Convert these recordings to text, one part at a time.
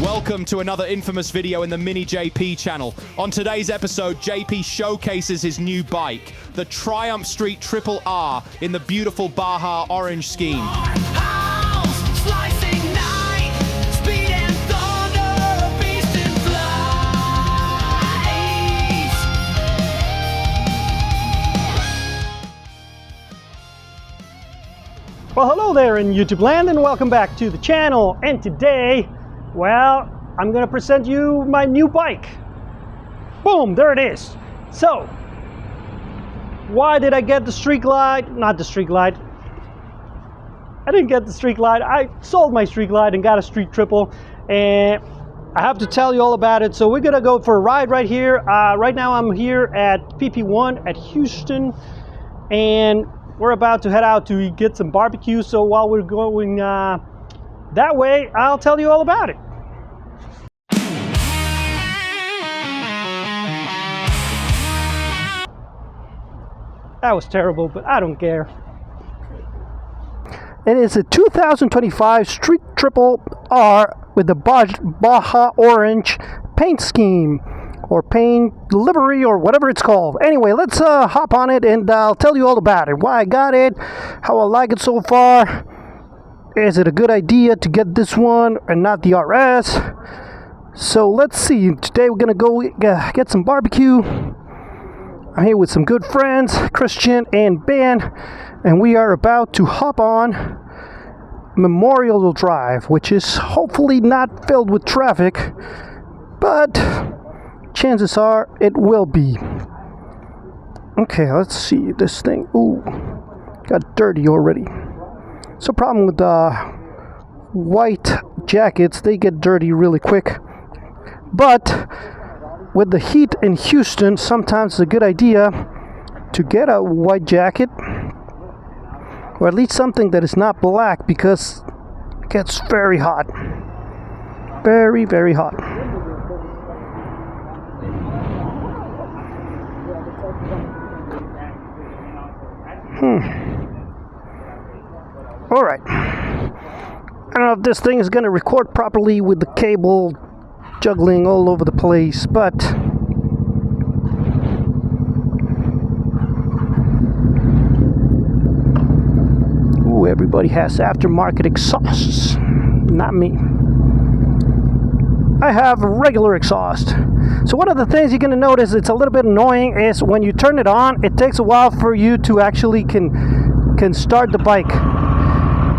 Welcome to another infamous video in the Mini JP channel. On today's episode, JP showcases his new bike, the Triumph Street Triple R in the beautiful Baja Orange scheme. Well, hello there in YouTube land and welcome back to the channel. And today, well, I'm gonna present you my new bike. Boom, there it is. So, why did I get the Street Glide? Not the Street Glide. I didn't get the Street Glide. I sold my Street Glide and got a Street Triple. And I have to tell you all about it. So we're gonna go for a ride right here. Right now I'm here at PP1 at Houston. And we're about to head out to get some barbecue, so while we're going that way, I'll tell you all about it. That was terrible, but I don't care. It is a 2025 Street Triple R with the Baja Orange paint scheme, or paint livery, or whatever it's called. Anyway, let's hop on it and I'll tell you all about it. Why I got it, how I like it so far. Is it a good idea to get this one and not the RS? So let's see. Today we're gonna go get some barbecue. I'm here with some good friends, Christian and Ben, and we are about to hop on Memorial Drive, which is hopefully not filled with traffic, but chances are it will be. Okay, let's see this thing. Ooh, got dirty already. So problem with white jackets, they get dirty really quick. But with the heat in Houston, sometimes it's a good idea to get a white jacket, or at least something that is not black, because it gets very hot. Very, very hot. Alright. I don't know if this thing is going to record properly with the cable juggling all over the place, but ooh, everybody has aftermarket exhausts. Not me. I have regular exhaust. So one of the things you're going to notice it's a little bit annoying is when you turn it on, it takes a while for you to actually can start the bike.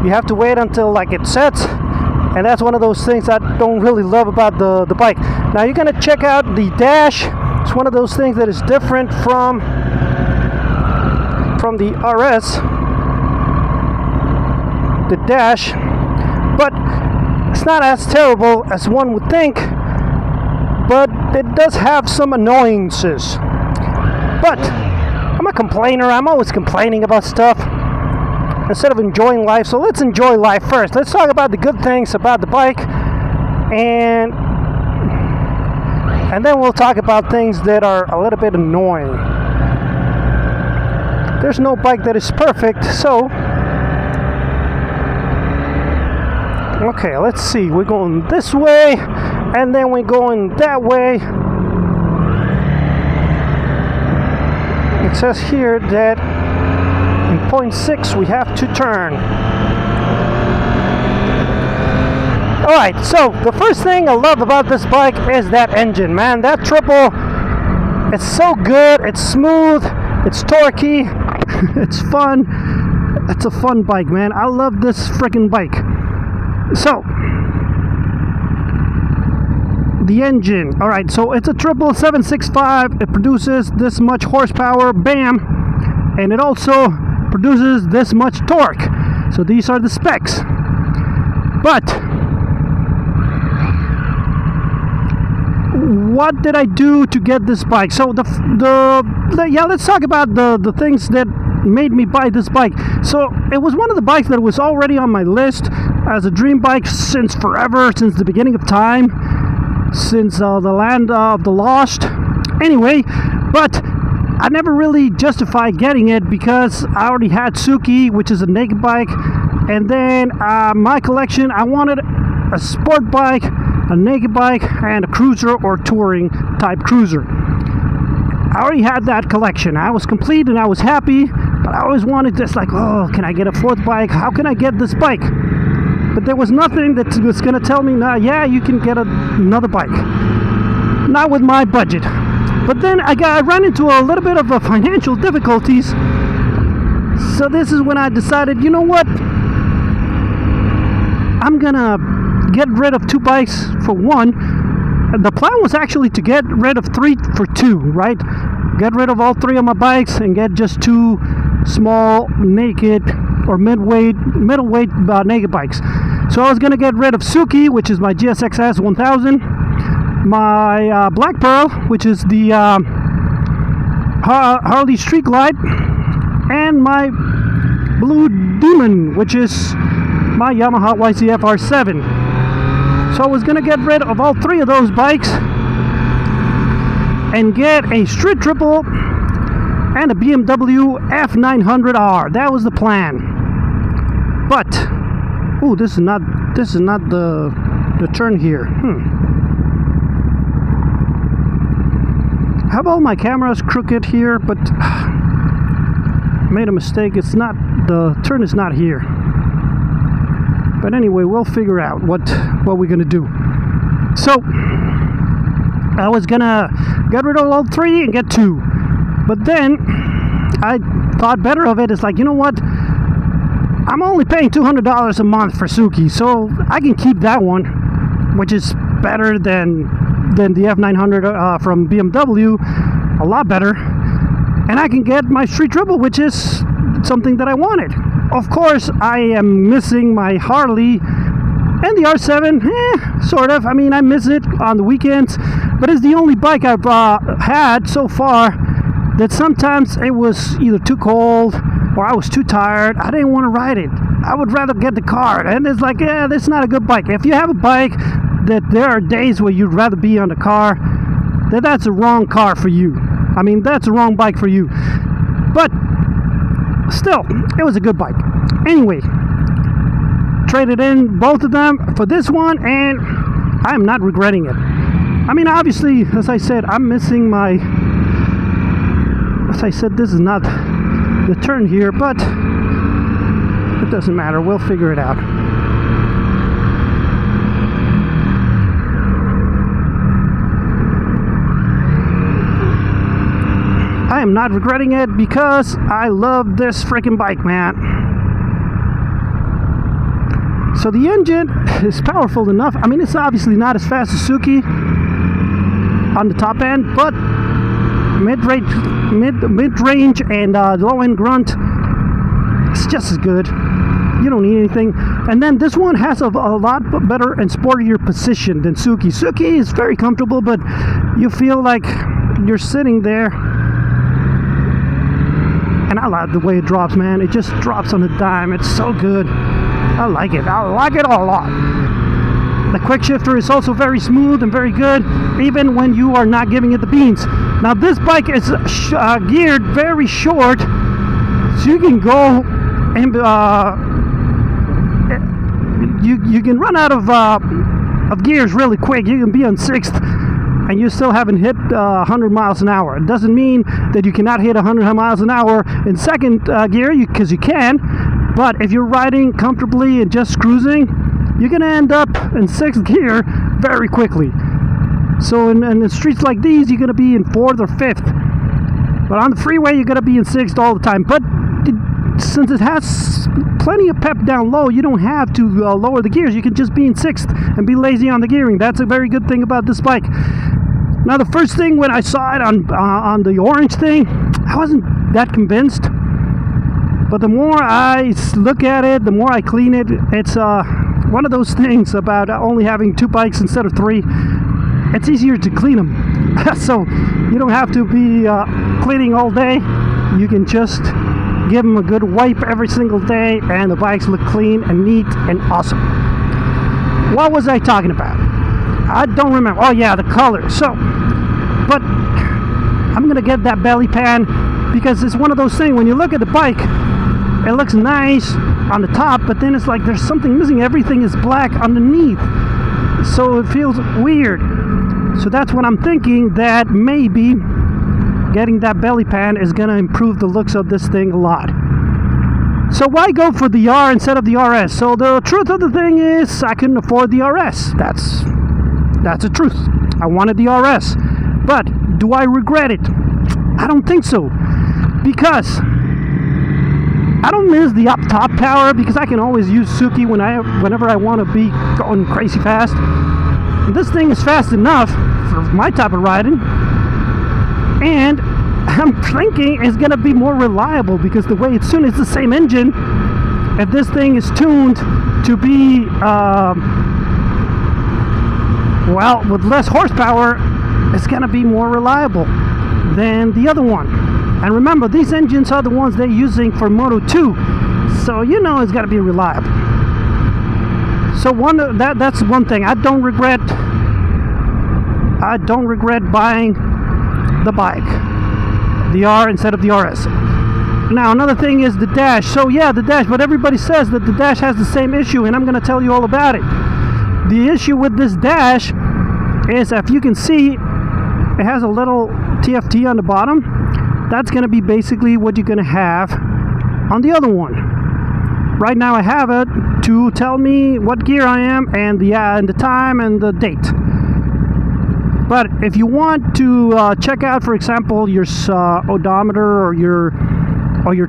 You have to wait until like it sets, and that's one of those things I don't really love about the bike. Now you're going to check out the dash. It's one of those things that is different from the RS, the dash, but it's not as terrible as one would think, but it does have some annoyances. But I'm a complainer. I'm always complaining about stuff instead of enjoying life. So let's enjoy life first. Let's talk about the good things about the bike, and then we'll talk about things that are a little bit annoying. There's no bike that is perfect, so okay, let's see. We're going this way, and then we're going that way. It says here that in point 6 we have to turn. Alright, so the first thing I love about this bike is that engine, man. That triple, it's so good, it's smooth, it's torquey, it's fun. It's a fun bike, man. I love this freaking bike. So, the engine. Alright, so it's a 765. It produces this much horsepower, bam, and it also produces this much torque. So these are the specs. But what did I do to get this bike? So let's talk about the things that made me buy this bike. So it was one of the bikes that was already on my list as a dream bike since forever, since the beginning of time, since the land of the lost. Anyway, but I never really justified getting it because I already had Suki, which is a naked bike, and then my collection, I wanted a sport bike a naked bike, and a cruiser or touring type cruiser. I already had that collection. I was complete and I was happy, but I always wanted this, like, oh, can I get a fourth bike? How can I get this bike? But there was nothing that was going to tell me, nah, yeah, you can get another bike. Not with my budget. But then I ran into a little bit of financial difficulties. So this is when I decided, you know what? I'm going to get rid of 2 bikes for 1. The plan was actually to get rid of 3 for 2, right? Get rid of all 3 of my bikes and get just 2 small, naked, or middleweight naked bikes. So I was going to get rid of Suki, which is my GSX-S 1000, my Black Pearl, which is the Harley Street Glide, and my Blue Demon, which is my Yamaha YCF R7. So I was going to get rid of all 3 of those bikes and get a Street Triple and a BMW F900R. That was the plan. But oh, this is not the turn here. Have all my cameras crooked here, but made a mistake. It's not, the turn is not here. But anyway, we'll figure out what we're gonna do. So I was gonna get rid of all 3 and get 2, but then I thought better of it. It's like, you know what? I'm only paying $200 a month for Suki, so I can keep that one, which is better than the F900 from BMW, a lot better. And I can get my Street Triple, which is something that I wanted. Of course, I am missing my Harley and the R7, sort of. I mean, I miss it on the weekends, but it's the only bike I've had so far that sometimes it was either too cold or I was too tired. I didn't want to ride it. I would rather get the car. And it's like, yeah, that's not a good bike. If you have a bike that there are days where you'd rather be on the car, then that's a wrong car for you. I mean, that's a wrong bike for you. But still, it was a good bike. Anyway, traded in both of them for this one, and I am not regretting it. I mean, obviously, as I said, I'm missing my... As I said, this is not the turn here, but it doesn't matter. We'll figure it out. I am not regretting it because I love this freaking bike, man. So the engine is powerful enough. I mean, it's obviously not as fast as Suki on the top end, but mid-range and low-end grunt, it's just as good. You don't need anything. And then this one has a lot better and sportier position than Suki. Suki is very comfortable, but you feel like you're sitting there. And I like the way it drops, man. It just drops on a dime. It's so good. I like it. I like it a lot. The quick shifter is also very smooth and very good, even when you are not giving it the beans. Now this bike is geared very short, so you can go and you can run out of gears really quick. You can be on 6th and you still haven't hit 100 miles an hour. It doesn't mean that you cannot hit 100 miles an hour in 2nd gear, because you can, but if you're riding comfortably and just cruising, you're going to end up in 6th gear very quickly. So in streets like these, you're going to be in 4th or 5th. But on the freeway, you're going to be in 6th all the time. But since it has plenty of pep down low, you don't have to lower the gears. You can just be in 6th and be lazy on the gearing. That's a very good thing about this bike. Now, the first thing when I saw it on the orange thing, I wasn't that convinced. But the more I look at it, the more I clean it, it's one of those things about only having 2 bikes instead of 3. It's easier to clean them. So you don't have to be cleaning all day. You can just give them a good wipe every single day, and the bikes look clean and neat and awesome. What was I talking about? I don't remember. Oh yeah, the color. So, but I'm gonna get that belly pan because it's one of those things, when you look at the bike, it looks nice on the top, but then it's like there's something missing. Everything is black underneath. so it feels weird. So that's what I'm thinking, that maybe getting that belly pan is going to improve the looks of this thing a lot. So why go for the R instead of the RS? So the truth of the thing is, I couldn't afford the RS. That's the truth. I wanted the RS. But do I regret it? I don't think so. Because I don't miss the up top power, because I can always use Suki whenever I want to be going crazy fast. And this thing is fast enough for my type of riding. And I'm thinking it's going to be more reliable, because the way it's tuned, it's the same engine. If this thing is tuned to be, with less horsepower, it's going to be more reliable than the other one. And remember, these engines are the ones they're using for Moto 2. So you know it's got to be reliable. So that's one thing. I don't regret buying the bike, the R instead of the RS. Now another thing is the dash. So yeah, the dash, but everybody says that the dash has the same issue, and I'm going to tell you all about it. The issue with this dash is, if you can see, it has a little TFT on the bottom. That's going to be basically what you're going to have on the other one. Right now I have it to tell me what gear I am and the time and the date. But if you want to check out, for example, your odometer or your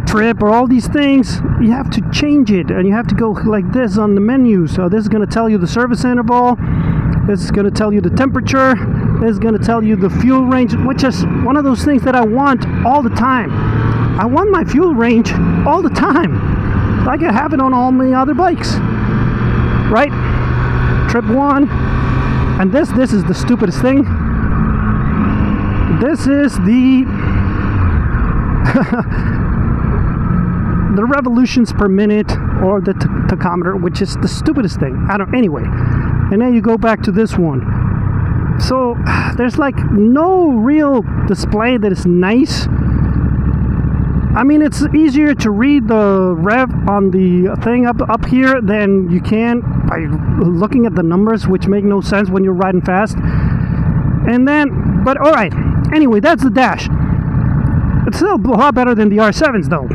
trip or all these things, you have to change it, and you have to go like this on the menu. So this is going to tell you the service interval. This is going to tell you the temperature. This is going to tell you the fuel range, which is one of those things that I want all the time. I want my fuel range all the time, like I have it on all my other bikes, right? Trip 1. And this is the stupidest thing. This is the the revolutions per minute, or the tachometer, which is the stupidest thing. Anyway. And then you go back to this one. So there's like no real display that is nice. I mean, it's easier to read the rev on the thing up here than you can by looking at the numbers, which make no sense when you're riding fast. But all right. Anyway, that's the dash. It's still a lot better than the R7s, though.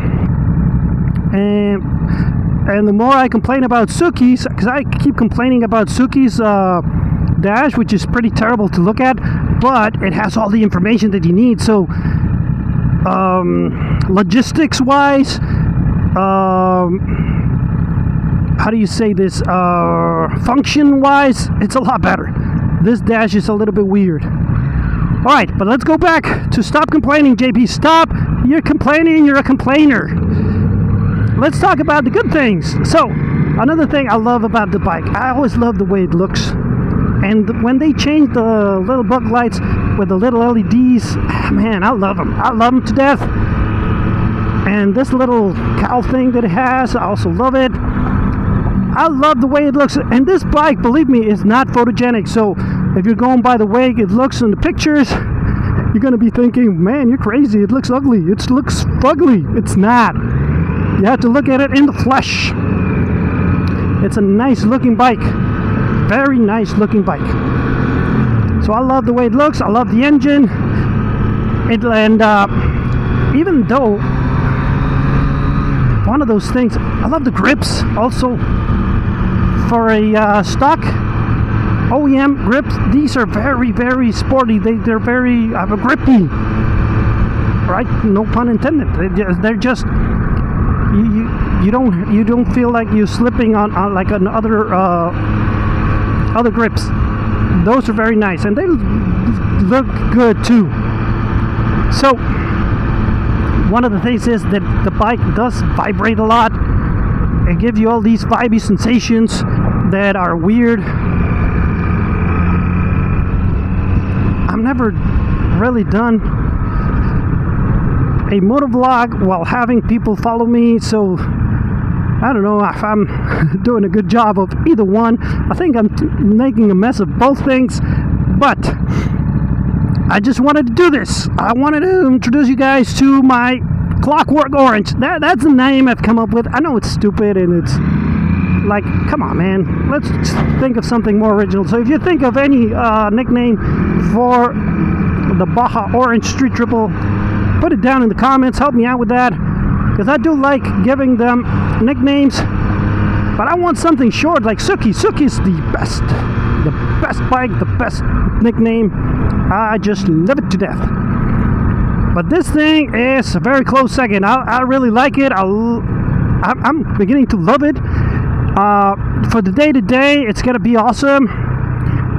And the more I complain about Suki's, because I keep complaining about Suki's dash, which is pretty terrible to look at, but it has all the information that you need. So logistics wise, how do you say this, function wise, it's a lot better. This dash is a little bit weird. All right, but let's go back to stop complaining, JP. Stop. You're complaining. You're a complainer. Let's talk about the good things. So another thing I love about the bike, I always love the way it looks. And when they changed the little bug lights with the little LEDs, man, I love them. I love them to death. And this little cowl thing that it has, I also love it. I love the way it looks. And this bike, believe me, is not photogenic. So if you're going by the way it looks in the pictures, you're going to be thinking, man, you're crazy. It looks ugly. It looks fugly. It's not. You have to look at it in the flesh. It's a nice looking bike. Very nice looking bike. So I love the way it looks. I love the engine. Even though one of those things, I love the grips also. For a stock OEM grips, these are very, very sporty. They're very grippy. Right? No pun intended. They're just you don't feel like you're slipping on like on other grips. Those are very nice, and they look good too. So one of the things is that the bike does vibrate a lot and give you all these vibey sensations that are weird. I've never really done a motovlog while having people follow me, so I don't know if I'm doing a good job of either one. I think I'm making a mess of both things, but I just wanted to do this. I wanted to introduce you guys to my Clockwork Orange. That's the name I've come up with. I know it's stupid and Like, come on, man. Let's think of something more original. So if you think of any nickname for the Baja Orange Street Triple, put it down in the comments. Help me out with that, because I do like giving them nicknames. But I want something short, like Suki. Suki's the best bike, the best nickname. I just love it to death. But this thing is a very close second. I really like it. I'm beginning to love it. For the day-to-day, it's going to be awesome.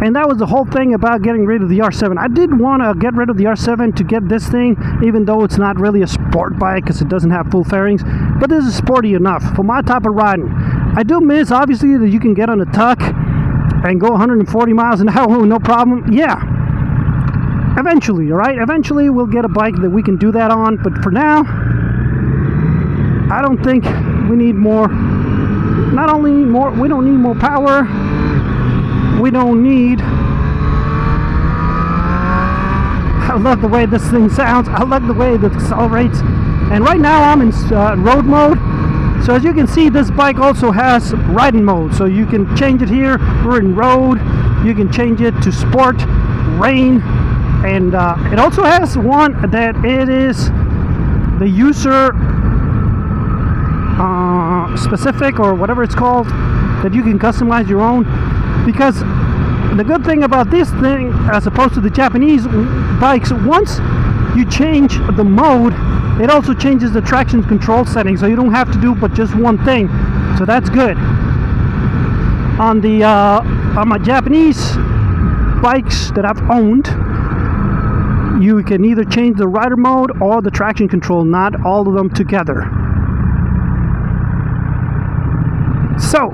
And that was the whole thing about getting rid of the R7. I did want to get rid of the R7 to get this thing, even though it's not really a sport bike because it doesn't have full fairings. But this is sporty enough for my type of riding. I do miss, obviously, that you can get on a tuck and go 140 miles an hour, no problem. Yeah. Eventually, all right? Eventually, we'll get a bike that we can do that on. But for now, I don't think we need more. Not only more, we don't need more power. We don't need... I love the way this thing sounds. I love the way it accelerates. And right now I'm in road mode. So as you can see, this bike also has riding mode. So you can change it here. We're in road. You can change it to sport, rain. And it also has one that it is the user specific, or whatever it's called, that you can customize your own. Because the good thing about this thing, as opposed to the Japanese bikes, once you change the mode, it also changes the traction control settings, so you don't have to do but just one thing. So that's good. On my Japanese bikes that I've owned, you can either change the rider mode or the traction control, not all of them together. So,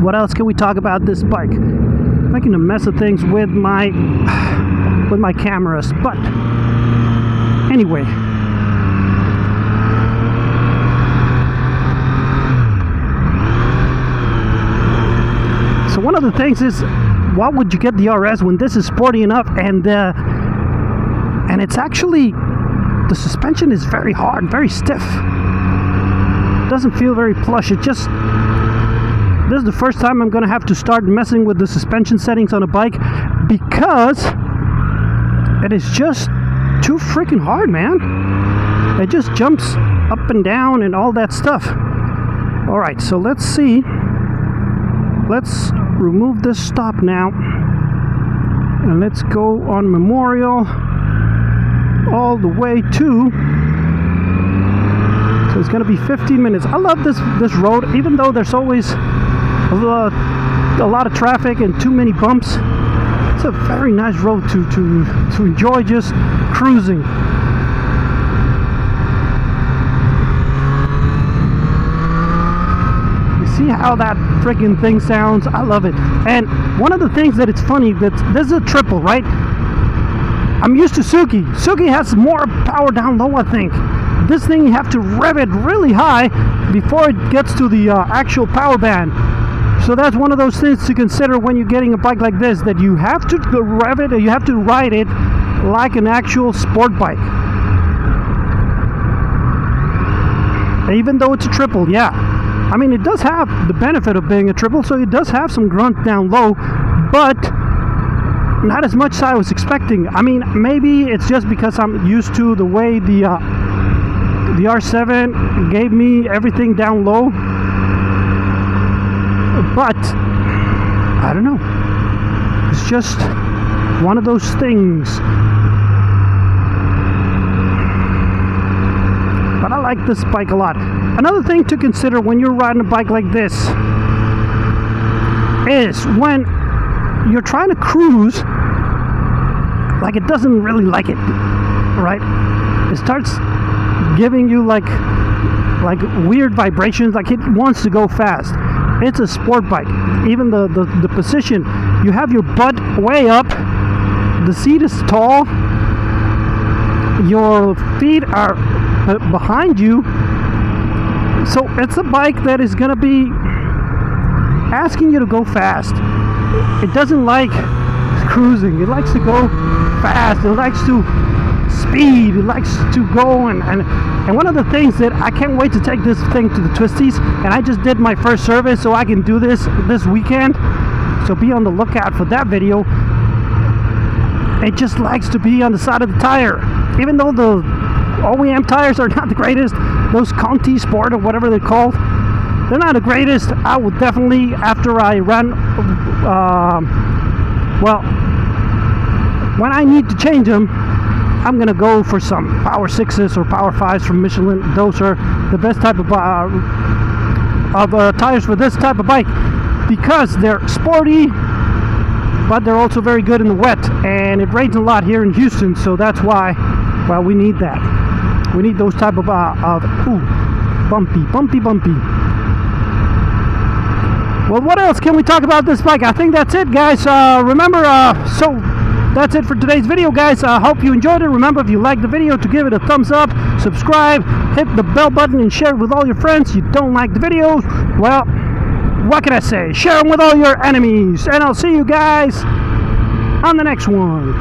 what else can we talk about this bike? Making a mess of things with my cameras, but anyway. So one of the things is, why would you get the RS when this is sporty enough, and it's actually, the suspension is very hard, very stiff. It doesn't feel very plush. It just, this is the first time I'm gonna have to start messing with the suspension settings on a bike, because it is just too freaking hard, man. It just jumps up and down and all that stuff. All right, so let's see. Let's remove this stop now, and let's go on Memorial all the way to, so it's gonna be 15 minutes. I love this road, even though there's always a lot of traffic and too many bumps. It's a very nice road to enjoy just cruising. See how that freaking thing sounds? I love it. And one of the things that it's funny, that this is a triple, right? I'm used to Suki. Suki has more power down low, I think. This thing, you have to rev it really high before it gets to the actual power band. So that's one of those things to consider when you're getting a bike like this, that you have to rev it, or you have to ride it like an actual sport bike. Even though it's a triple, yeah. I mean, it does have the benefit of being a triple, so it does have some grunt down low, but not as much as I was expecting. I mean, maybe it's just because I'm used to the way the R7 gave me everything down low, but I don't know. It's just one of those things. But I like this bike a lot. Another thing to consider when you're riding a bike like this is when you're trying to cruise, like, it doesn't really like it, right? It starts giving you like weird vibrations, like it wants to go fast. It's a sport bike. Even the position, you have your butt way up, the seat is tall, your feet are behind you. So it's a bike that is going to be asking you to go fast. It doesn't like cruising. It likes to go fast. It likes to speed. It likes to go, and one of the things that I can't wait to take this thing to the twisties, and I just did my first service, so I can do this weekend. So be on the lookout for that video. It just likes to be on the side of the tire, even though the OEM tires are not the greatest. Those Conti Sport or whatever they're called, they're not the greatest. I would definitely, after I run, well, when I need to change them, I'm gonna go for some Power 6s or Power 5s from Michelin. Those are the best type of tires for this type of bike, because they're sporty, but they're also very good in the wet, and it rains a lot here in Houston, so that's why, well, we need that. We need those type of bumpy. Well, what else can we talk about this bike? I think that's it, guys. Remember, so that's it for today's video, guys. I hope you enjoyed it. Remember, if you liked the video, to give it a thumbs up, subscribe, hit the bell button, and share it with all your friends. You don't like the videos, well, what can I say? Share them with all your enemies. And I'll see you guys on the next one.